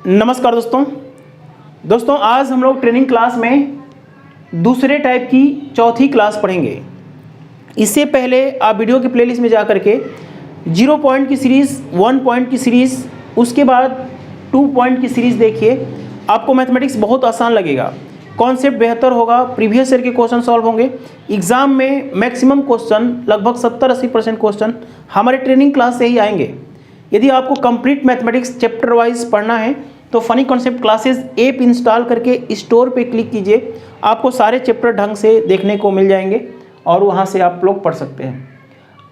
नमस्कार दोस्तों आज हम लोग ट्रेनिंग क्लास में दूसरे टाइप की चौथी क्लास पढ़ेंगे। इससे पहले आप वीडियो के प्लेलिस्ट में जा करके 0 पॉइंट की सीरीज़, 1 पॉइंट की सीरीज़, उसके बाद 2 पॉइंट की सीरीज़ देखिए। आपको मैथमेटिक्स बहुत आसान लगेगा, कॉन्सेप्ट बेहतर होगा, प्रीवियस ईयर के क्वेश्चन सॉल्व होंगे। एग्जाम में मैक्सिमम क्वेश्चन, लगभग 70-80% क्वेश्चन हमारे ट्रेनिंग क्लास से ही आएंगे। यदि आपको कंप्लीट मैथमेटिक्स चैप्टर वाइज पढ़ना है तो funny concept classes app install करके स्टोर पे क्लिक कीजिए, आपको सारे चैप्टर ढंग से देखने को मिल जाएंगे और वहाँ से आप लोग पढ़ सकते हैं।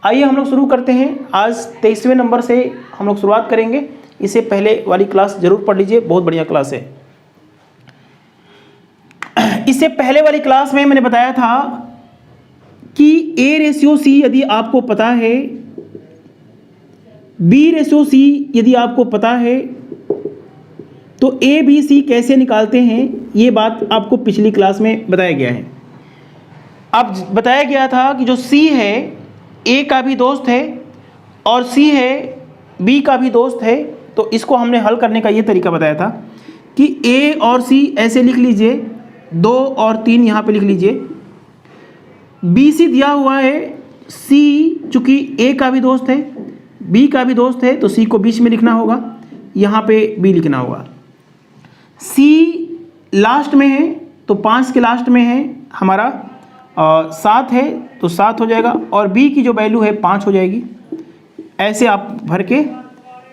आइए हम लोग शुरू करते हैं। आज 23वें नंबर से हम लोग शुरुआत करेंगे। इससे पहले वाली क्लास जरूर पढ़ लीजिए, बहुत बढ़िया क्लास है। इससे पहले वाली क्लास में मैंने बताया था कि A/C यदि आपको पता है, B/C यदि आपको पता है तो ABC कैसे निकालते हैं, ये बात आपको पिछली क्लास में बताया गया है। अब बताया गया था कि जो C है A का भी दोस्त है और C है B का भी दोस्त है, तो इसको हमने हल करने का ये तरीका बताया था कि A और C ऐसे लिख लीजिए, 2 और 3 यहाँ पे लिख लीजिए। BC दिया हुआ है, C चूँकि A का भी दोस्त है, B का भी दोस्त है, तो C को बीच में लिखना होगा, यहाँ पे B लिखना होगा। C लास्ट में है तो 5 के लास्ट में है हमारा 7 है तो 7 हो जाएगा, और B की जो वैल्यू है 5 हो जाएगी। ऐसे आप भर के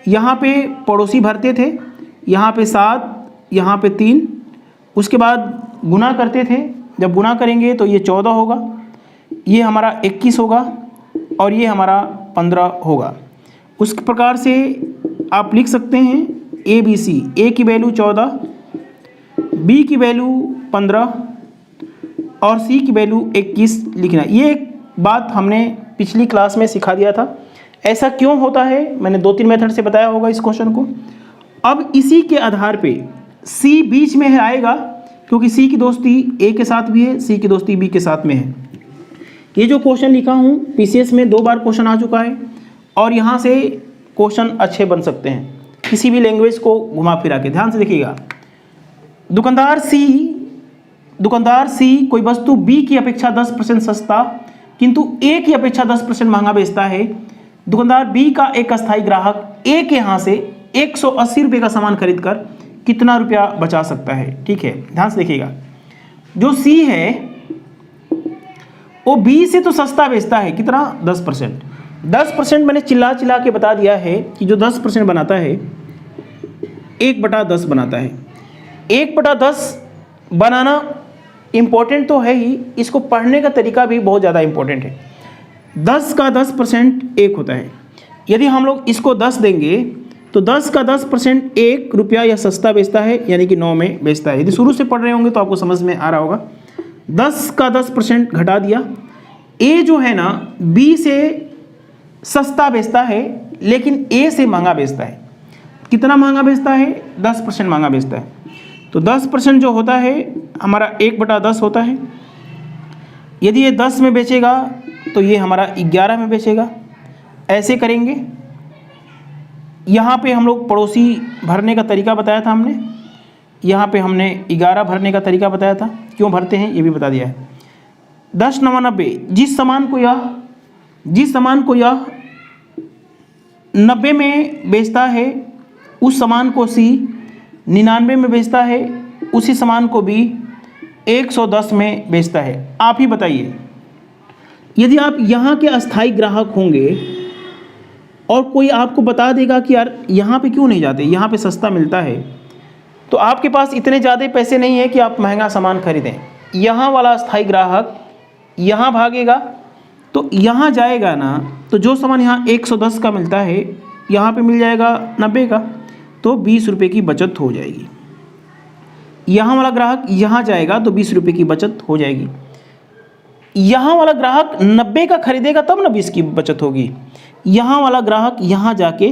यहाँ पे पड़ोसी भरते थे, यहाँ पे 7, यहाँ पे 3, उसके बाद गुना करते थे। जब गुना करेंगे तो ये 14 होगा, ये हमारा 21 होगा और ये हमारा 15 होगा। उस प्रकार से आप लिख सकते हैं ABC। A की वैल्यू 14, B की वैल्यू 15 और C की वैल्यू 21 लिखना। ये एक बात हमने पिछली क्लास में सिखा दिया था। ऐसा क्यों होता है मैंने 2-3 मेथड से बताया होगा इस क्वेश्चन को। अब इसी के आधार पे C बीच में है आएगा, क्योंकि C की दोस्ती A के साथ भी है, C की दोस्ती B के साथ में है। ये जो क्वेश्चन लिखा हूँ PCS में 2 बार क्वेश्चन आ चुका है और यहाँ से क्वेश्चन अच्छे बन सकते हैं किसी भी लैंग्वेज को घुमा फिरा के। ध्यान से देखिएगा। दुकानदार C कोई वस्तु B की अपेक्षा 10% सस्ता किंतु A की अपेक्षा 10% महंगा बेचता है। दुकानदार B का एक अस्थायी ग्राहक A के यहाँ से 180 रुपये का सामान खरीद कर कितना रुपया बचा सकता है। ठीक है, ध्यान से देखिएगा। जो C है वो B से तो सस्ता बेचता है, कितना? 10%। 10% मैंने चिल्ला के बता दिया है कि जो 10% बनाता है 1/10 बनाता है। 1/10 बनाना इम्पोर्टेंट तो है ही, इसको पढ़ने का तरीका भी बहुत ज़्यादा इम्पोर्टेंट है। 10 का 10% 1 होता है। यदि हम लोग इसको 10 देंगे तो 10 का 10% 1 रुपया या सस्ता बेचता है, यानी कि 9 में बेचता है। यदि शुरू से पढ़ रहे होंगे तो आपको समझ में आ रहा होगा। 10 का 10% घटा दिया। A जो है ना B से सस्ता बेचता है लेकिन A से महंगा बेचता है। कितना महंगा बेचता है? 10% महंगा बेचता है। तो 10% जो होता है हमारा 1/10 होता है। यदि ये 10 में बेचेगा तो ये हमारा 11 में बेचेगा। ऐसे करेंगे। यहाँ पे हम लोग पड़ोसी भरने का तरीका बताया था हमने, यहाँ पे हमने 11 भरने का तरीका बताया था। क्यों भरते हैं ये भी बता दिया है। 10 9 90, जिस सामान को यह 90 में बेचता है उस सामान को C 99 में बेचता है, उसी सामान को B 110 में बेचता है। आप ही बताइए, यदि आप यहाँ के अस्थायी ग्राहक होंगे और कोई आपको बता देगा कि यार यहाँ पे क्यों नहीं जाते, यहाँ पे सस्ता मिलता है, तो आपके पास इतने ज़्यादा पैसे नहीं है कि आप महंगा सामान खरीदें। यहाँ वाला अस्थायी ग्राहक यहाँ भागेगा तो यहाँ जाएगा ना, तो जो सामान यहाँ 110 का मिलता है यहाँ पे मिल जाएगा 90 का, तो 20 रुपये की बचत हो जाएगी। यहाँ वाला ग्राहक यहाँ जाएगा तो 20 रुपये की बचत हो जाएगी। यहाँ वाला ग्राहक 90 का खरीदेगा तब ना 20 की बचत होगी। यहाँ वाला ग्राहक यहाँ जाके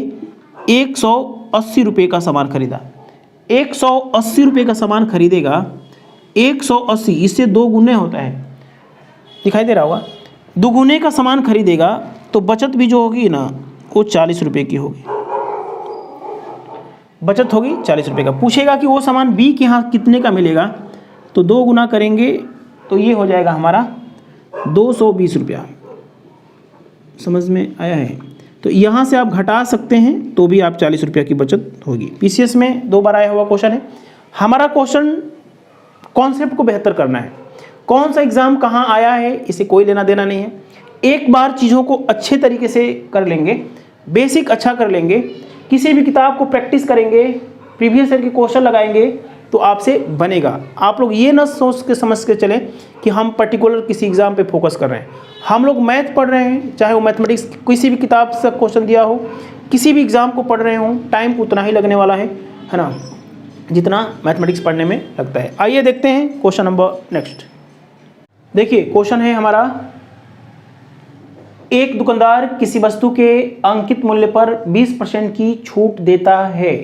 180 रुपये का सामान खरीदा, 180 रुपये का सामान खरीदेगा। 180 इससे 2 गुने होता है, दिखाई दे रहा होगा। 2 गुने का सामान खरीदेगा तो बचत भी जो होगी ना वो 40 रुपये की होगी। बचत होगी 40 रुपये का। पूछेगा कि वो सामान बी के यहाँ कितने का मिलेगा, तो 2 गुना करेंगे तो ये हो जाएगा हमारा 220 रुपया। समझ में आया है? तो यहाँ से आप घटा सकते हैं तो भी आप 40 रुपया की बचत होगी। पीसीएस में 2 बार आया हुआ क्वेश्चन है। हमारा क्वेश्चन कॉन्सेप्ट को बेहतर करना है। कौन सा एग्ज़ाम कहाँ आया है इसे कोई लेना देना नहीं है। एक बार चीज़ों को अच्छे तरीके से कर लेंगे, बेसिक अच्छा कर लेंगे, किसी भी किताब को प्रैक्टिस करेंगे, प्रीवियस ईयर के क्वेश्चन लगाएंगे तो आपसे बनेगा। आप लोग ये न सोच के समझ के चलें कि हम पर्टिकुलर किसी एग्ज़ाम पे फोकस कर रहे हैं। हम लोग मैथ पढ़ रहे हैं, चाहे वो मैथमेटिक्स किसी भी किताब से क्वेश्चन दिया हो, किसी भी एग्ज़ाम को पढ़ रहे हो, टाइम उतना ही लगने वाला है ना, जितना मैथमेटिक्स पढ़ने में लगता है। आइए देखते हैं क्वेश्चन नंबर नेक्स्ट। देखिए क्वेश्चन है हमारा, एक दुकानदार किसी वस्तु के अंकित मूल्य पर 20% की छूट देता है,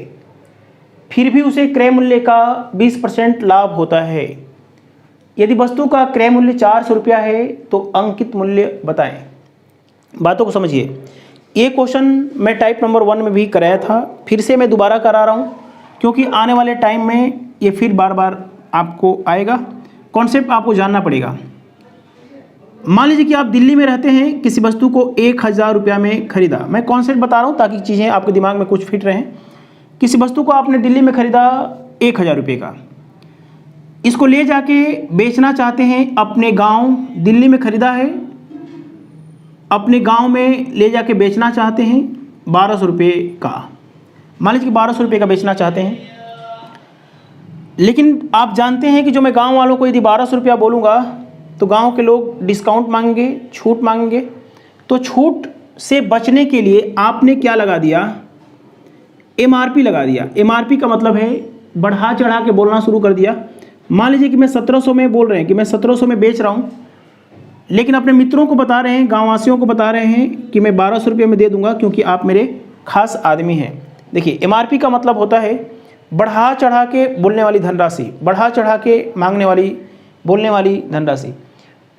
फिर भी उसे क्रय मूल्य का 20% लाभ होता है। यदि वस्तु का क्रय मूल्य 400 रुपया है तो अंकित मूल्य बताएं। बातों को समझिए। ये क्वेश्चन मैं टाइप नंबर 1 में भी कराया था, फिर से मैं दोबारा करा रहा हूँ क्योंकि आने वाले टाइम में ये फिर बार बार आपको आएगा। कॉन्सेप्ट आपको जानना पड़ेगा। मान लीजिए कि आप दिल्ली में रहते हैं, किसी वस्तु को 1000 रुपया में खरीदा। मैं कॉन्सेप्ट बता रहा हूँ ताकि चीज़ें आपके दिमाग में कुछ फिट रहें। किसी वस्तु को आपने दिल्ली में खरीदा 1000 रुपये का, इसको ले जाके बेचना चाहते हैं अपने गांव। दिल्ली में खरीदा है, अपने गांव में ले जाके बेचना चाहते हैं 1200 रुपये का। मान लीजिए कि 1200 रुपये का बेचना चाहते हैं, लेकिन आप जानते हैं कि जो मैं गांव वालों को यदि 1200 रुपया बोलूँगा तो गांव के लोग डिस्काउंट मांगेंगे, छूट मांगेंगे। तो छूट से बचने के लिए आपने क्या लगा दिया, एमआरपी लगा दिया। एमआरपी का मतलब है बढ़ा चढ़ा के बोलना शुरू कर दिया। मान लीजिए कि मैं 1700 में बोल रहे हैं कि मैं 1700 में बेच रहा हूँ, लेकिन अपने मित्रों को बता रहे हैं, गाँववासियों को बता रहे हैं कि मैं 1200 रुपये में दे दूंगा क्योंकि आप मेरे खास आदमी हैं। देखिए एमआरपी का मतलब होता है बढ़ा चढ़ा के बोलने वाली धनराशि, बढ़ा चढ़ा के मांगने वाली बोलने वाली धनराशि,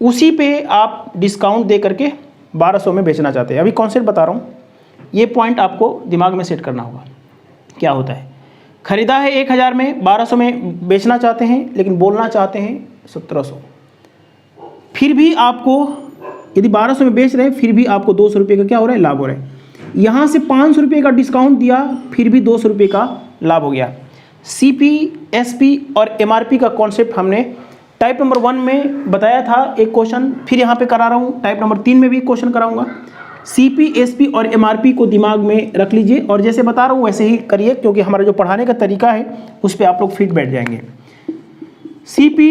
उसी पे आप डिस्काउंट दे करके 1200 में बेचना चाहते हैं। अभी कॉन्सेप्ट बता रहा हूँ, ये पॉइंट आपको दिमाग में सेट करना होगा। क्या होता है, खरीदा है 1000 में, 1200 में बेचना चाहते हैं, लेकिन बोलना चाहते हैं 1700। फिर भी आपको यदि 1200 में बेच रहे हैं, फिर भी आपको 200 रुपये का क्या हो रहा है, लाभ हो रहा है। यहाँ से 500 रुपये का डिस्काउंट दिया, फिर भी 200 रुपये का लाभ हो गया। CP, SP और MRP का कॉन्सेप्ट हमने टाइप नंबर 1 में बताया था एक क्वेश्चन, फिर यहाँ पे करा रहा हूँ। टाइप नंबर 3 में भी क्वेश्चन कराऊंगा। CP, SP और MRP को दिमाग में रख लीजिए और जैसे बता रहा हूँ वैसे ही करिए, क्योंकि हमारा जो पढ़ाने का तरीका है उस पर आप लोग फिट बैठ जाएंगे। CP,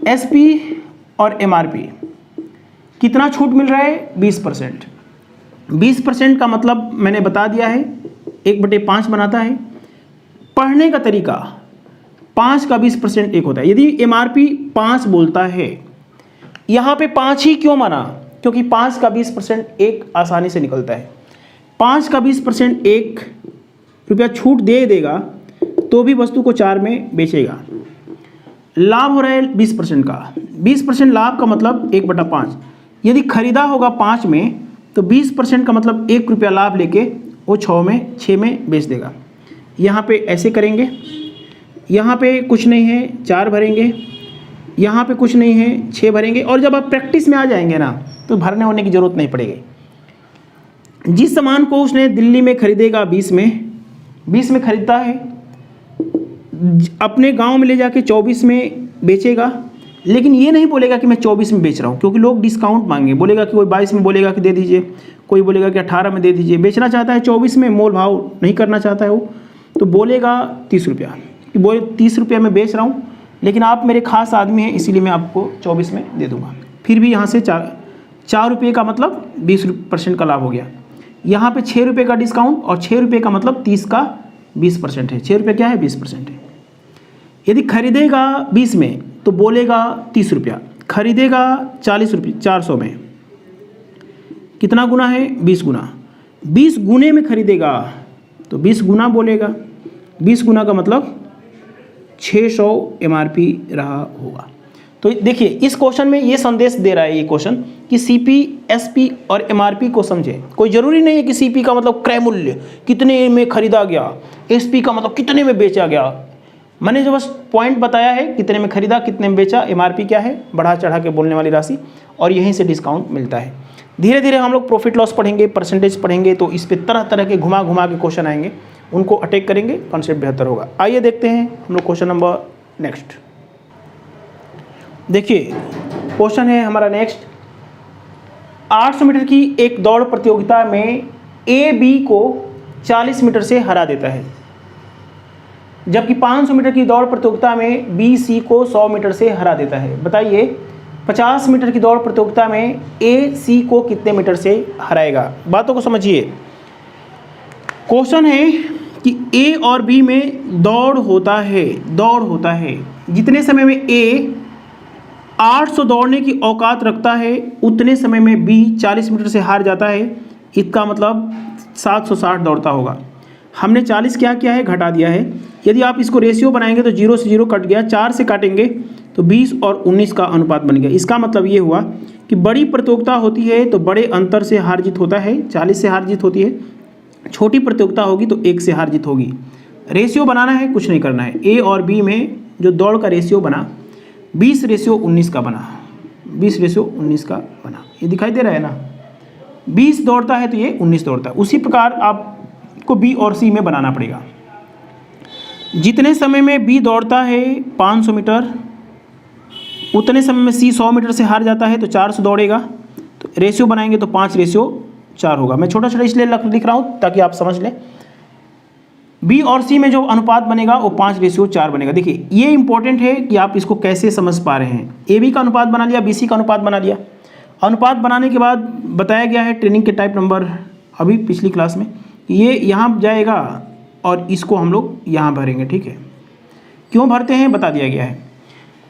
SP और MRP कितना छूट मिल रहा है, 20%। 20% का मतलब मैंने बता दिया है, 1/5 बनाता है। पढ़ने का तरीका, 5 का 20% 1 होता है। यदि MRP 5 बोलता है, यहाँ पे 5 ही क्यों माना, क्योंकि 5 का 20% 1 आसानी से निकलता है। 5 का 20% 1 रुपया छूट दे देगा तो भी वस्तु को 4 में बेचेगा। लाभ हो रहा है 20% का। 20% लाभ का मतलब 1/5। यदि खरीदा होगा 5 में तो 20% का मतलब 1 रुपया लाभ लेके वो 6 में बेच देगा। यहाँ पे ऐसे करेंगे, यहाँ पे कुछ नहीं है 4 भरेंगे, यहाँ पे कुछ नहीं है 6 भरेंगे, और जब आप प्रैक्टिस में आ जाएंगे ना तो भरने होने की ज़रूरत नहीं पड़ेगी। जिस सामान को उसने दिल्ली में खरीदेगा 20 में खरीदता है, अपने गांव में ले जाके 24 में बेचेगा, लेकिन ये नहीं बोलेगा कि मैं 24 में बेच रहा हूँ, क्योंकि लोग डिस्काउंट मांगेंगे। बोलेगा कि कोई 22 में बोलेगा कि दे दीजिए, कोई बोलेगा कि 18 में दे दीजिए। बेचना चाहता है 24 में, मोल भाव नहीं करना चाहता है वो, तो बोलेगा 30 रुपया कि बोले 30 रुपया में बेच रहा हूँ, लेकिन आप मेरे खास आदमी हैं इसीलिए मैं आपको 24 में दे दूँगा। फिर भी यहाँ से 4 रुपये का मतलब 20% का लाभ हो गया। यहाँ पे 6 रुपये का डिस्काउंट, और 6 रुपये का मतलब 30 का 20% है। 6 रुपये क्या है, 20% है। यदि खरीदेगा 20 में तो बोलेगा 30 रुपया, खरीदेगा 40 रुपये 400 में, कितना गुना है, 20 गुना। 20 गुने में खरीदेगा तो 20 गुना बोलेगा। 20 गुना का मतलब 600 MRP रहा होगा। तो देखिए इस क्वेश्चन में ये संदेश दे रहा है ये क्वेश्चन कि सीपी, एसपी और एमआरपी को समझे। कोई ज़रूरी नहीं है कि सीपी का मतलब क्रय मूल्य कितने में खरीदा गया, एसपी का मतलब कितने में बेचा गया। मैंने जो बस पॉइंट बताया है, कितने में खरीदा, कितने में बेचा, एमआरपी क्या है, बढ़ा चढ़ा के बोलने वाली राशि, और यहीं से डिस्काउंट मिलता है। धीरे धीरे हम लोग प्रॉफिट लॉस पढ़ेंगे, परसेंटेज पढ़ेंगे, तो इस पर तरह तरह के घुमा घुमा के क्वेश्चन आएंगे, उनको अटैक करेंगे, कॉन्सेप्ट बेहतर होगा। आइए देखते हैं हम लोग क्वेश्चन नंबर नेक्स्ट। देखिए क्वेश्चन है हमारा नेक्स्ट, 800 मीटर की एक दौड़ प्रतियोगिता में ए बी को 40 मीटर से हरा देता है, जबकि 500 मीटर की दौड़ प्रतियोगिता में बी सी को 100 मीटर से हरा देता है। बताइए 50 मीटर की दौड़ प्रतियोगिता में ए सी को कितने मीटर से हराएगा। बातों को समझिए। क्वेश्चन है कि ए और बी में दौड़ होता है, जितने समय में ए 800 दौड़ने की औकात रखता है, उतने समय में बी 40 मीटर से हार जाता है। इसका मतलब 760 दौड़ता होगा। हमने 40 क्या किया है, घटा दिया है। यदि आप इसको रेशियो बनाएंगे तो 0 से 0 कट गया, 4 से काटेंगे तो 20 और 19 का अनुपात बन गया। इसका मतलब ये हुआ कि बड़ी प्रतियोगिता होती है तो बड़े अंतर से हार जीत होता है, 40 से हार जीत होती है। छोटी प्रतियोगिता होगी तो 1 से हार जीत होगी। रेशियो बनाना है, कुछ नहीं करना है। ए और बी में जो दौड़ का रेशियो बना 20:19 का बना, 20:19 का बना। ये दिखाई दे रहा है ना, 20 दौड़ता है तो ये 19 दौड़ता है। उसी प्रकार आपको बी और सी में बनाना पड़ेगा। जितने समय में बी दौड़ता है 500 मीटर, उतने समय में सी 100 मीटर से हार जाता है तो 400 दौड़ेगा। तो रेशियो बनाएंगे तो 5:4 होगा। मैं छोटा छोटा इसलिए लिख रहा हूँ ताकि आप समझ लें। बी और सी में जो अनुपात बनेगा वो 5:4 बनेगा। देखिए ये इंपॉर्टेंट है कि आप इसको कैसे समझ पा रहे हैं। ए बी का अनुपात बना लिया, बी सी का अनुपात बना लिया। अनुपात बनाने के बाद बताया गया है ट्रेनिंग के टाइप नंबर अभी पिछली क्लास में, ये यहाँ जाएगा और इसको हम लोग यहाँ भरेंगे। ठीक है, क्यों भरते हैं बता दिया गया है।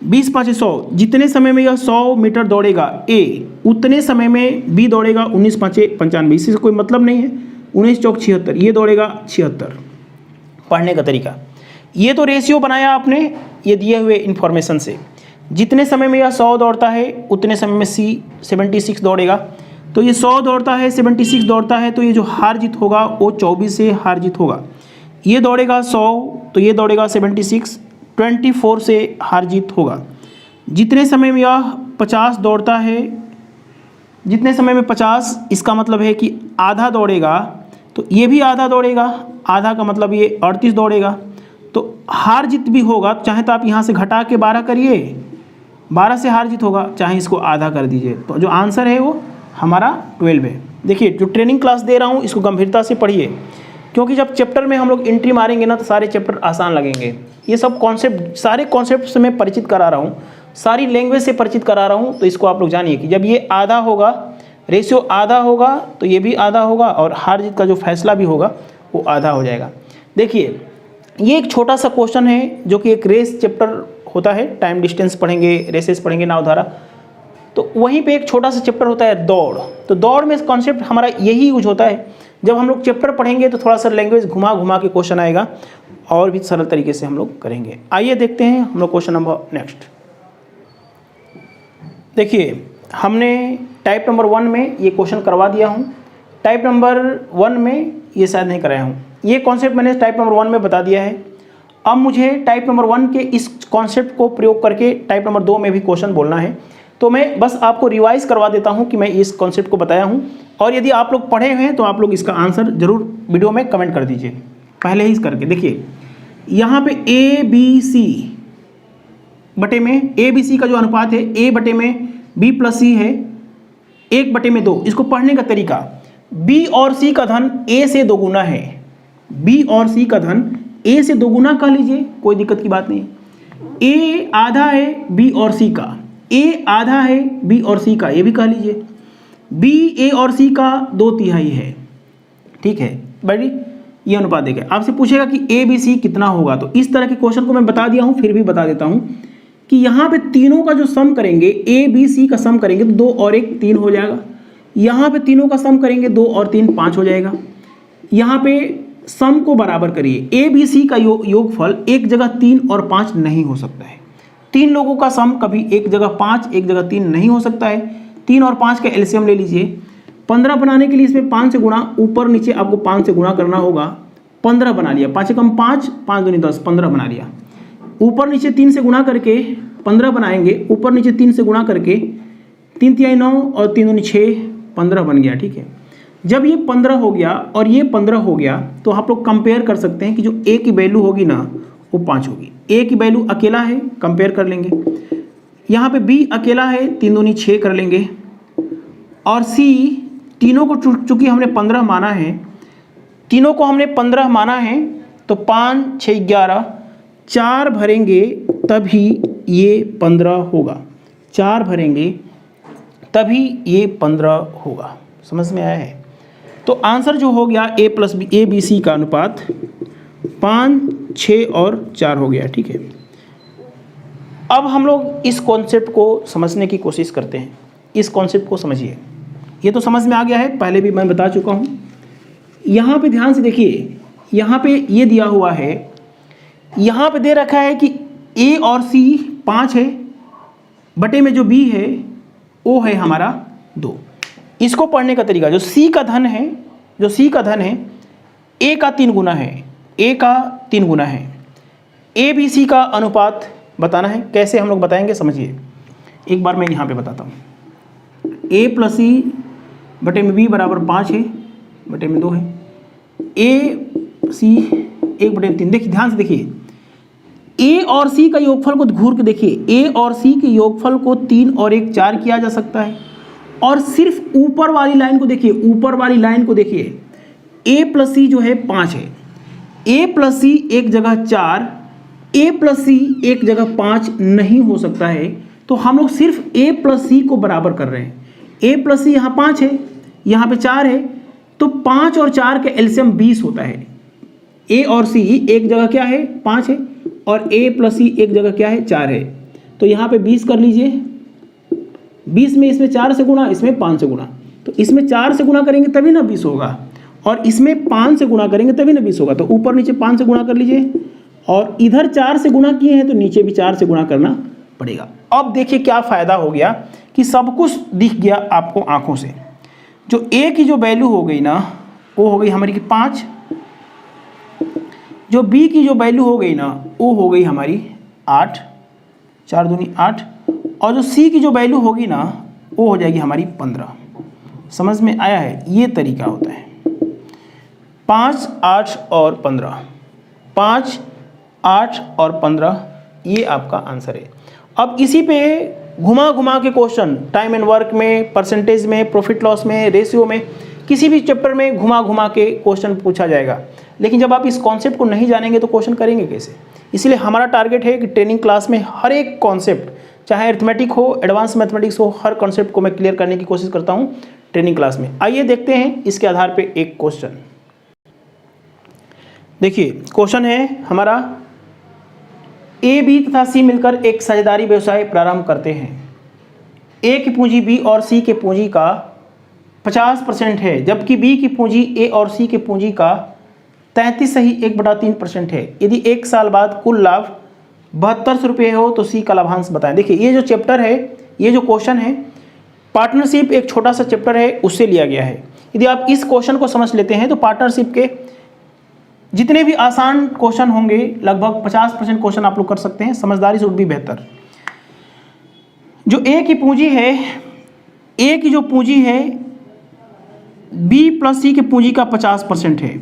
20×5 = 100। जितने समय में यह 100 मीटर दौड़ेगा ए, उतने समय में बी दौड़ेगा 19×5 = 95। इससे कोई मतलब नहीं है। 19×4 = 76, ये दौड़ेगा 76। पढ़ने का तरीका, ये तो रेशियो बनाया आपने ये दिए हुए इन्फॉर्मेशन से। जितने समय में यह 100 दौड़ता है उतने समय में सी 76 दौड़ेगा। तो ये 100 दौड़ता है, 76 दौड़ता है, तो ये जो हार जीत होगा वो 24 से हार जीत होगा। ये दौड़ेगा 100 तो ये दौड़ेगा 76, 24 से हार जीत होगा। जितने समय में यह 50 दौड़ता है, जितने समय में 50, इसका मतलब है कि आधा दौड़ेगा, तो ये भी आधा दौड़ेगा। आधा का मतलब ये 38 दौड़ेगा। तो हार जीत भी होगा, चाहे तो आप यहाँ से घटा के 12 करिए, 12 से हार जीत होगा, चाहे इसको आधा कर दीजिए। तो जो आंसर है वो हमारा 12 है। देखिए जो ट्रेनिंग क्लास दे रहा हूँ इसको गंभीरता से पढ़िए, क्योंकि जब चैप्टर में हम लोग एंट्री मारेंगे ना तो सारे चैप्टर आसान लगेंगे। ये सब कॉन्सेप्ट, सारे कॉन्सेप्ट से मैं परिचित करा रहा हूँ, सारी लैंग्वेज से परिचित करा रहा हूँ। तो इसको आप लोग जानिए कि जब ये आधा होगा, रेशियो आधा होगा, तो ये भी आधा होगा और हार जीत का जो फैसला भी होगा वो आधा हो जाएगा। देखिए ये एक छोटा सा क्वेश्चन है जो कि एक रेस चैप्टर होता है, टाइम डिस्टेंस पढ़ेंगे, रेसेस पढ़ेंगे, नावधारा, तो वहीं पे एक छोटा सा चैप्टर होता है दौड़। तो दौड़ में कॉन्सेप्ट हमारा यही यूज होता है। जब हम लोग चैप्टर पढ़ेंगे तो थोड़ा सा लैंग्वेज घुमा घुमा के क्वेश्चन आएगा और भी सरल तरीके से हम लोग करेंगे। आइए देखते हैं हम लोग क्वेश्चन नंबर नेक्स्ट। देखिए हमने टाइप नंबर 1 में ये क्वेश्चन करवा दिया हूँ, टाइप नंबर 1 में ये शायद नहीं कराया हूँ। ये कॉन्सेप्ट मैंने टाइप नंबर 1 में बता दिया है। अब मुझे टाइप नंबर 1 के इस कॉन्सेप्ट को प्रयोग करके टाइप नंबर 2 में भी क्वेश्चन बोलना है। तो मैं बस आपको रिवाइज करवा देता हूँ कि मैं इस कॉन्सेप्ट को बताया हूँ, और यदि आप लोग पढ़े हैं तो आप लोग इसका आंसर जरूर वीडियो में कमेंट कर दीजिए पहले ही करके। देखिए यहाँ पे ए बी सी बटे में, ए बी सी का जो अनुपात है ए बटे में बी प्लस सी है 1/2। इसको पढ़ने का तरीका, बी और सी का धन ए से दोगुना है, बी और सी का धन ए से दोगुना कह लीजिए, कोई दिक्कत की बात नहीं। ए आधा है बी और सी का, ए आधा है बी और सी का, ये भी कह लीजिए। बी ए और सी का 2/3 है। ठीक है भाई, ये अनुपात देगा। आपसे पूछेगा कि ए बी सी कितना होगा, तो इस तरह के क्वेश्चन को मैं बता दिया हूँ, फिर भी बता देता हूँ कि यहाँ पे तीनों का जो सम करेंगे, ए बी सी का सम करेंगे तो 2 और 1 3 हो जाएगा। यहाँ पे तीनों का सम करेंगे 2 और 3 5 हो जाएगा। यहाँ पे सम को बराबर करिए, ए बी सी का योगफल एक जगह 3 और 5 नहीं हो सकता है। तीन लोगों का सम कभी एक जगह 5 एक जगह 3 नहीं हो सकता है। 3 और 5 का एलसीएम ले लीजिए। 15 बनाने के लिए इसमें 5 से गुणा, ऊपर नीचे आपको 5 से गुणा करना होगा। 15 बना लिया, 5 से कम 5, 5 दूनी 10, 15 बना लिया। ऊपर नीचे 3 से गुणा करके 15 बनाएंगे, ऊपर नीचे 3 से गुणा करके 3 तिहाई 9 और 3 दूनी 6, 15 बन गया। ठीक है, जब ये 15 हो गया और ये 15 हो गया तो आप लोग कंपेयर कर सकते हैं कि जो ए की वैल्यू होगी ना वो 5 होगी। ए की वैल्यू अकेला है, कंपेयर कर लेंगे। यहाँ पे बी अकेला है, 3 दूनी 6 कर लेंगे। और सी, तीनों को चूंकि हमने 15 माना है, तीनों को हमने 15 माना है तो 5 6 11, 4 भरेंगे तभी ये 15 होगा। 4 भरेंगे तभी ये 15 होगा। समझ में आया है? तो आंसर जो हो गया A plus B, A B C का अनुपात 5 6 और 4 हो गया। ठीक है, अब हम लोग इस कॉन्सेप्ट को समझने की कोशिश करते हैं। इस कॉन्सेप्ट को समझिए। ये तो समझ में आ गया है, पहले भी मैं बता चुका हूँ। यहाँ पे ध्यान से देखिए, यहाँ पे ये दिया हुआ है, यहाँ पे दे रखा है कि ए और सी 5 है, बटे में जो बी है वो है हमारा 2। इसको पढ़ने का तरीका, जो सी का धन है, जो सी का धन है ए का 3 गुना है, ए का 3 गुना है। ए बी सी का अनुपात बताना है। कैसे हम लोग बताएंगे समझिए। एक बार मैं यहाँ पे बताता हूँ। ए प्लस सी बटे में बी बराबर 5 है, बटे में 2 है। ए सी 1/3। देखिए ध्यान से देखिए, ए और सी का योगफल को घूर के देखिए। ए और सी के योगफल को 3 और 1 4 किया जा सकता है। और सिर्फ ऊपर वाली लाइन को देखिए, ऊपर वाली लाइन को देखिए। ए प्लस सी जो है 5 है, ए प्लस सी एक जगह 4, ए प्लस सी एक जगह 5 नहीं हो सकता है। तो हम लोग सिर्फ ए प्लस सी को बराबर कर रहे हैं। ए प्लस सी यहाँ 5 है, यहाँ पे 4 है, तो 5 और 4 का एलसीएम 20 होता है। ए और सी एक जगह क्या है 5 है, और ए प्लस सी एक जगह क्या है 4 है। तो यहाँ पे 20 कर लीजिए। 20 में इसमें 4 से गुणा, इसमें 5 से गुणा। तो इसमें 4 से गुणा करेंगे तभी ना 20 होगा, और इसमें 5 से गुणा करेंगे तभी ना 20 होगा। तो ऊपर नीचे 5 से गुणा कर लीजिए, और इधर 4 से गुणा किए हैं तो नीचे भी 4 से गुणा करना पड़ेगा। अब देखिए क्या फ़ायदा हो गया कि सब कुछ दिख गया आपको आंखों से। जो ए की जो वैल्यू हो गई ना वो हो गई हमारी 5, जो बी की जो वैल्यू हो गई ना वो हो गई हमारी 8, 4 दूनी 8, और जो सी की जो वैल्यू होगी ना वो हो जाएगी हमारी 15। समझ में आया है? ये तरीका होता है। 5 8 और 15, 5 8 और 15, ये आपका आंसर है। अब इसी पे घुमा घुमा के क्वेश्चन, टाइम एंड वर्क में, परसेंटेज में, प्रॉफिट लॉस में, रेशियो में, किसी भी चैप्टर में घुमा घुमा के क्वेश्चन पूछा जाएगा। लेकिन जब आप इस कॉन्सेप्ट को नहीं जानेंगे तो क्वेश्चन करेंगे कैसे? इसलिए हमारा टारगेट है कि ट्रेनिंग क्लास में हर एक कॉन्सेप्ट, चाहे अरिथमेटिक हो, एडवांस मैथमेटिक्स हो, हर कॉन्सेप्ट को मैं क्लियर करने की कोशिश करता हूँ ट्रेनिंग क्लास में। आइए देखते हैं इसके आधार पर एक क्वेश्चन। देखिए क्वेश्चन है हमारा, ए बी तथा सी मिलकर एक साझेदारी व्यवसाय प्रारंभ करते हैं। ए की पूंजी बी और सी के पूंजी का 50% है, जबकि बी की पूंजी ए और सी के पूंजी का 33.1/3% है। यदि 1 साल बाद कुल लाभ 7200 रुपये हो तो सी का लाभांश बताएं। देखिए ये जो चैप्टर है, ये जो क्वेश्चन है, पार्टनरशिप एक छोटा सा चैप्टर है, उससे लिया गया है। यदि आप इस क्वेश्चन को समझ लेते हैं तो पार्टनरशिप के जितने भी आसान क्वेश्चन होंगे लगभग 50% क्वेश्चन आप लोग कर सकते हैं। समझदारी से भी बेहतर। जो ए की पूंजी है, ए की जो पूंजी है बी प्लस सी की पूंजी का 50% है।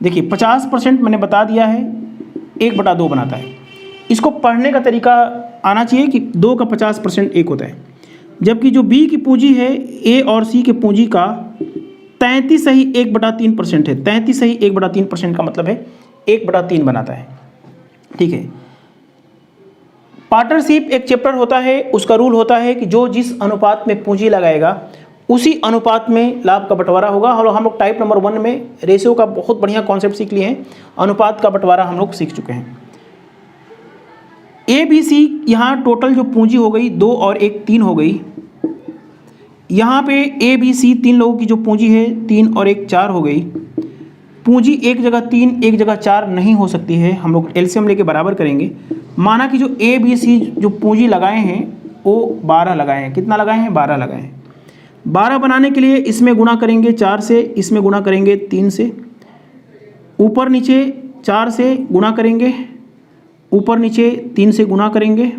देखिए 50% मैंने बता दिया है, 1/2 बनाता है। इसको पढ़ने का तरीका आना चाहिए कि 2 का 50% 1 होता है। जबकि जो बी की पूंजी है ए और सी की पूंजी का 33.1/3% है। 33.1/3% का मतलब है 1/3 बनाता है। ठीक है, पार्टनरशिप एक चैप्टर होता है, उसका रूल होता है कि जो जिस अनुपात में पूंजी लगाएगा उसी अनुपात में लाभ का बंटवारा होगा। और हम लोग टाइप नंबर 1 में रेशियो का बहुत बढ़िया कॉन्सेप्ट सीख लिए हैं, अनुपात का बंटवारा हम लोग सीख चुके हैं। ए बी सी यहाँ टोटल जो पूंजी हो गई 2 और 1 3 हो गई। यहाँ पे ए बी सी 3 लोगों की जो पूंजी है 3 और 1 4 हो गई। पूंजी एक जगह 3 एक जगह 4 नहीं हो सकती है, हम लोग एलसीएम लेके बराबर करेंगे। माना कि जो ए बी सी जो पूंजी लगाए हैं वो 12 लगाए हैं। कितना लगाए हैं? 12 लगाए हैं। 12 बनाने के लिए इसमें गुणा करेंगे 4 से, इसमें गुणा करेंगे 3 से, ऊपर नीचे 4 से गुणा करेंगे, ऊपर नीचे 3 से गुणा करेंगे।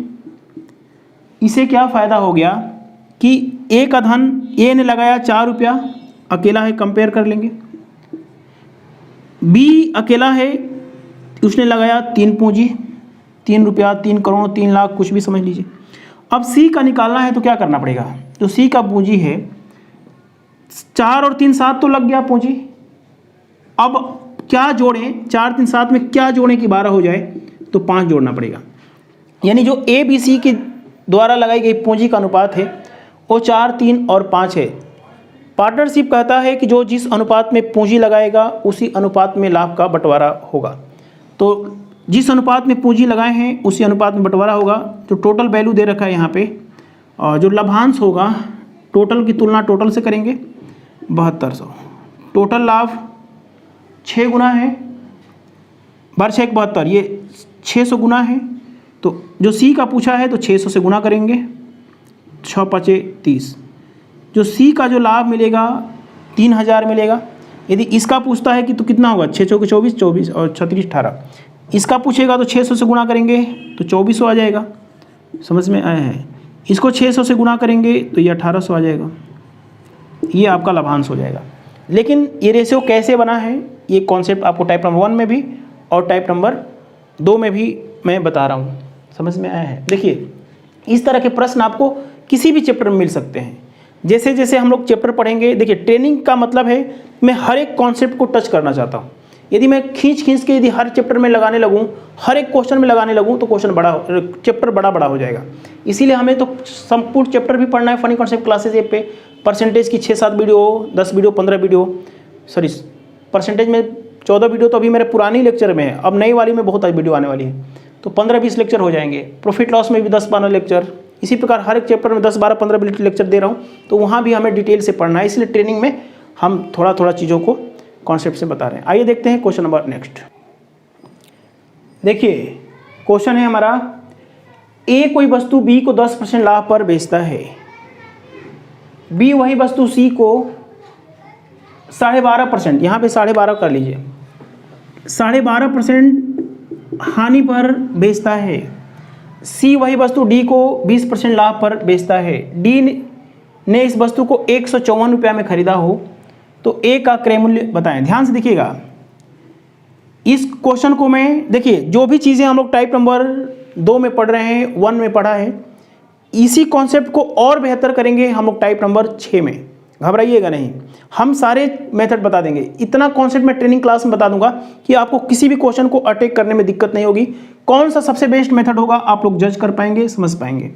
इसे क्या फ़ायदा हो गया कि ए का धन ए ने लगाया 4 रुपया, अकेला है, कंपेयर कर लेंगे। बी अकेला है, उसने लगाया 3 पूंजी, 3 रुपया, 3 करोड़, 3 लाख, कुछ भी समझ लीजिए। अब सी का निकालना है तो क्या करना पड़ेगा? जो सी का पूंजी है 4 और 3 7 तो लग गया पूंजी। अब क्या जोड़ें? 4 3 7 में क्या जोड़ें कि 12 हो जाए? तो 5 जोड़ना पड़ेगा। यानी जो ए बी सी के द्वारा लगाई गई पूंजी का अनुपात है वो 4 3 और 5 है। पार्टनरशिप कहता है कि जो जिस अनुपात में पूंजी लगाएगा उसी अनुपात में लाभ का बंटवारा होगा। तो जिस अनुपात में पूंजी लगाए हैं उसी अनुपात में बंटवारा होगा। जो टोटल वैल्यू दे रखा है यहाँ पे, और जो लाभांश होगा टोटल की तुलना टोटल से करेंगे 7200। टोटल लाभ 6 गुना है, 12 6 72, ये 600 गुना है। तो जो सी का पूछा है तो 600 से गुना करेंगे, 6 5 30। जो सी का जो लाभ मिलेगा 3000 मिलेगा। यदि इसका पूछता है कि तो कितना होगा? 6 चौके 24, 24 और 36 18। इसका पूछेगा तो 600 से गुणा करेंगे तो 2400 आ जाएगा। समझ में आया है? इसको 600 से गुणा करेंगे तो ये 1800 आ जाएगा। ये आपका लाभांश हो जाएगा। लेकिन ये रेशियो कैसे बना है ये कॉन्सेप्ट आपको टाइप नंबर 1 में भी और टाइप नंबर 2 में भी मैं बता रहा हूँ। समझ में आया है? देखिए, इस तरह के प्रश्न आपको किसी भी चैप्टर में मिल सकते हैं। जैसे जैसे हम लोग चैप्टर पढ़ेंगे, देखिए ट्रेनिंग का मतलब है मैं हर एक कॉन्सेप्ट को टच करना चाहता हूँ। यदि मैं खींच के यदि हर चैप्टर में लगाने लगूँ, हर एक क्वेश्चन में लगाने लगूँ तो चैप्टर बड़ा हो जाएगा। इसीलिए हमें तो संपूर्ण चैप्टर भी पढ़ना है फनी कॉन्सेप्ट क्लासेस ऐप पे। परसेंटेज की 6-7 video, 10 video, 15 video, sorry percentage में 14 वीडियो तो अभी मेरे पुरानी लेक्चर में है। अब नई वाली में बहुत वीडियो आने वाली है, तो 15-20 लेक्चर हो जाएंगे। प्रॉफिट लॉस में भी 10-12 लेक्चर, इसी प्रकार हर एक चैप्टर में 10-12-15 लेक्चर दे रहा हूँ। तो वहाँ भी हमें डिटेल से पढ़ना है, इसलिए ट्रेनिंग में हम थोड़ा चीज़ों को कॉन्सेप्ट से बता रहे हैं। आइए देखते हैं क्वेश्चन नंबर नेक्स्ट। देखिए क्वेश्चन है हमारा, ए कोई वस्तु बी को 10% लाभ पर बेचता है। बी वही वस्तु सी को 12.5%, यहाँ पे 12.5 कर लीजिए, 12.5% हानि पर बेचता है। सी वही वस्तु डी को 20% लाभ पर बेचता है। डी ने इस वस्तु को 154 रुपया में खरीदा हो तो ए का क्रय मूल्य बताएं। ध्यान से देखिएगा, इस क्वेश्चन को मैं, देखिए जो भी चीज़ें हम लोग टाइप नंबर 2 में पढ़ रहे हैं, 1 में पढ़ा है, इसी कॉन्सेप्ट को और बेहतर करेंगे हम लोग टाइप नंबर 6 में। घबराइएगा नहीं, हम सारे मेथड बता देंगे। इतना कॉन्सेप्ट मैं ट्रेनिंग क्लास में बता दूंगा कि आपको किसी भी क्वेश्चन को अटैक करने में दिक्कत नहीं होगी। कौन सा सबसे बेस्ट मेथड होगा आप लोग जज कर पाएंगे, समझ पाएंगे।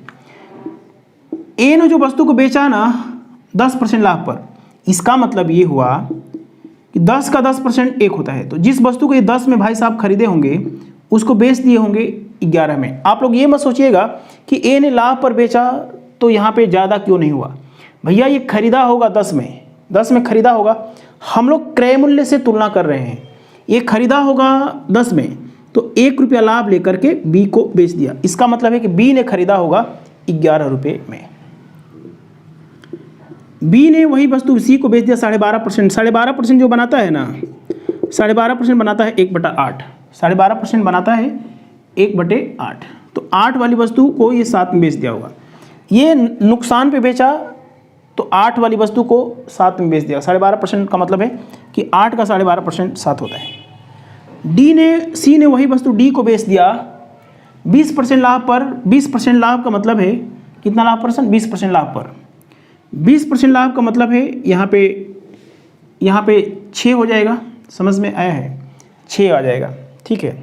ए ने जो वस्तु को बेचा ना 10% लाभ पर, इसका मतलब ये हुआ कि 10 का 10% 1 होता है। तो जिस वस्तु को ये 10 में भाई साहब खरीदे होंगे उसको बेच दिए होंगे 11 में। आप लोग ये मत सोचिएगा कि ए ने लाभ पर बेचा तो यहाँ पे ज़्यादा क्यों नहीं हुआ। भैया ये खरीदा होगा 10 में खरीदा होगा, हम लोग क्रय मूल्य से तुलना कर रहे हैं। ये खरीदा होगा 10 में तो 1 रुपया लाभ लेकर के बी को बेच दिया। इसका मतलब है कि बी ने खरीदा होगा 11 रुपये में। बी ने वही वस्तु सी को बेच दिया 12.5%। 12.5% जो बनाता है ना, 12.5% बनाता है 1/8। 12.5% बनाता है 1/8। तो 8 वाली वस्तु को ये 7 में बेच दिया होगा। ये नुकसान पे बेचा तो 8 वाली वस्तु को 7 में बेच दिया। 12.5% का मतलब है कि 8 का 12.5% 7 होता है। सी ने वही वस्तु डी को बेच दिया 20% लाभ पर। 20% लाभ का मतलब है कितना लाभ परसेंट? 20% लाभ पर। 20% लाभ का मतलब है यहाँ पे 6 हो जाएगा। समझ में आया है? 6 आ जाएगा, ठीक है।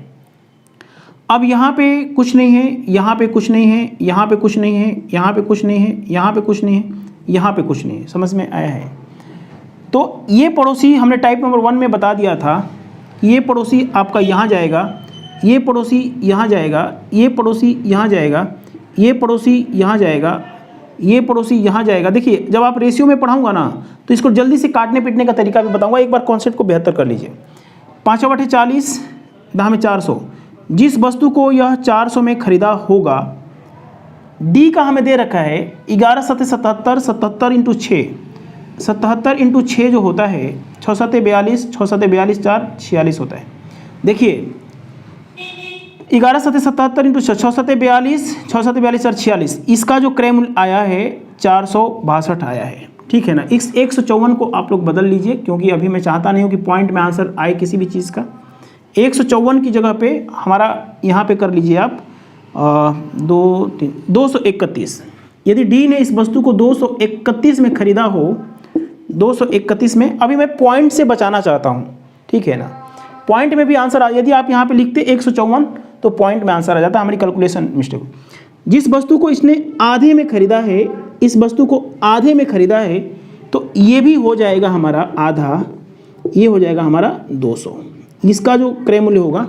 अब यहाँ पे कुछ नहीं है, यहाँ पे कुछ नहीं है, यहाँ पे कुछ नहीं है, यहाँ पे कुछ नहीं है, यहाँ पे कुछ नहीं है, यहाँ पे कुछ नहीं है। समझ में आया है? तो ये पड़ोसी हमने टाइप नंबर 1 में बता दिया था, ये पड़ोसी आपका यहाँ जाएगा, ये पड़ोसी यहाँ जाएगा, ये पड़ोसी यहाँ जाएगा, ये पड़ोसी यहाँ जाएगा, ये पड़ोसी यहाँ जाएगा। देखिए जब आप रेशियो में पढ़ाऊंगा ना तो इसको जल्दी से काटने पीटने का तरीका भी बताऊंगा। एक बार कॉन्सेप्ट को बेहतर कर लीजिए। 5/40, 10 में 400, जिस वस्तु को यह 400 में खरीदा होगा, डी का हमें दे रखा है 11 सत्ते 77, 77 इंटू 6, 77 इंटू 6 जो होता है 6 सत्ते 42, 6 सत्ते 42, 4 46 होता है। देखिए 11 सत्ते 77 इंटू 6 सत्ते 42, 6 सत्ते 42, 4 46, इसका जो क्रय मूल्य आया है 462 आया है। ठीक है ना। इस 154 को आप लोग बदल लीजिए, क्योंकि अभी मैं चाहता नहीं हूँ कि पॉइंट में आंसर आए किसी भी चीज़ का। 154 की जगह पे हमारा यहाँ पे कर लीजिए आप 231। यदि डी ने इस वस्तु को 231 में खरीदा हो, 231 में, अभी मैं पॉइंट से बचाना चाहता हूँ। ठीक है ना। पॉइंट में भी आंसर आ, यदि आप यहाँ पे लिखते 154 तो पॉइंट में आंसर आ जाता, हमारी कैलकुलेशन मिस्टेक। जिस वस्तु को इसने आधे में खरीदा है, इस वस्तु को आधे में खरीदा है, तो ये भी हो जाएगा हमारा आधा, ये हो जाएगा हमारा 200। इसका जो क्रय मूल्य होगा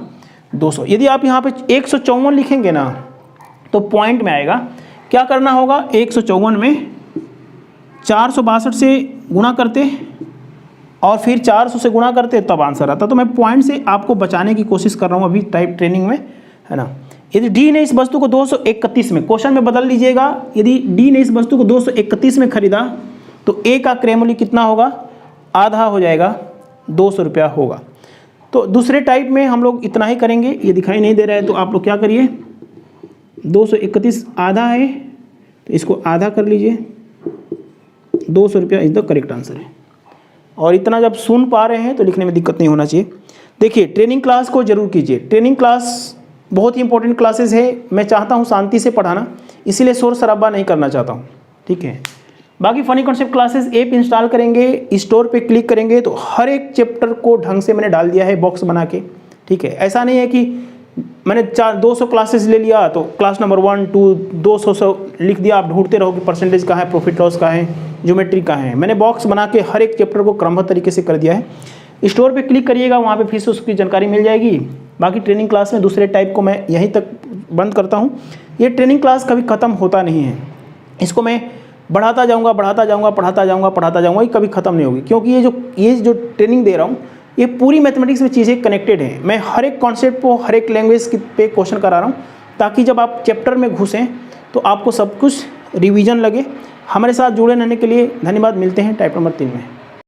200। यदि आप यहाँ पे 154 लिखेंगे ना तो पॉइंट में आएगा। क्या करना होगा, 154 में 462 से गुणा करते और फिर 400 से गुणा करते, तब आंसर आता। तो मैं पॉइंट से आपको बचाने की कोशिश कर रहा हूँ अभी टाइप ट्रेनिंग में, है ना। यदि डी ने इस वस्तु को 231 में, क्वेश्चन में बदल लीजिएगा, यदि डी ने इस वस्तु को 231 में खरीदा तो ए का क्रय मूल्य कितना होगा, आधा हो जाएगा, 200 रुपया होगा। तो दूसरे टाइप में हम लोग इतना ही करेंगे। ये दिखाई नहीं दे रहा है तो आप लोग क्या करिए, 231 आधा है तो इसको आधा कर लीजिए, 200 रुपया इज द करेक्ट आंसर है। और इतना जब सुन पा रहे हैं तो लिखने में दिक्कत नहीं होना चाहिए। देखिए ट्रेनिंग क्लास को जरूर कीजिए, ट्रेनिंग क्लास बहुत ही इंपॉर्टेंट क्लासेस है। मैं चाहता हूँ शांति से पढ़ाना, इसीलिए शोर शराबा नहीं करना चाहता हूँ। ठीक है। बाकी funny concept classes app install करेंगे, स्टोर पे क्लिक करेंगे तो हर एक चैप्टर को ढंग से मैंने डाल दिया है बॉक्स बना के। ठीक है। ऐसा नहीं है कि मैंने 200 क्लासेस ले लिया तो क्लास नंबर 1 2 200 लिख दिया, आप ढूंढते रहो कि परसेंटेज का है, प्रॉफिट लॉस का है, ज्योमेट्री का है। मैंने बॉक्स बना के हर एक चैप्टर को क्रमबद्ध तरीके से कर दिया है। स्टोर पे क्लिक करिएगा, वहाँ पे फिर से उसकी जानकारी मिल जाएगी। बाकी ट्रेनिंग क्लास में दूसरे टाइप को मैं यहीं तक बंद करता हूँ। ये ट्रेनिंग क्लास कभी ख़त्म होता नहीं है, इसको मैं बढ़ाता जाऊँगा, बढ़ाता जाऊँगा, पढ़ाता जाऊँगा, पढ़ाता जाऊँगा, ये कभी ख़त्म नहीं होगी। क्योंकि ये जो ट्रेनिंग दे रहा हूँ ये पूरी मैथमेटिक्स में चीज़ें कनेक्टेड हैं। मैं हर एक कॉन्सेप्ट को हर एक लैंग्वेज पे क्वेश्चन करा रहा हूँ, ताकि जब आप चैप्टर में घुसें तो आपको सब कुछ रिवीजन लगे। हमारे साथ जुड़े रहने के लिए धन्यवाद। मिलते हैं टाइप नंबर 3 में।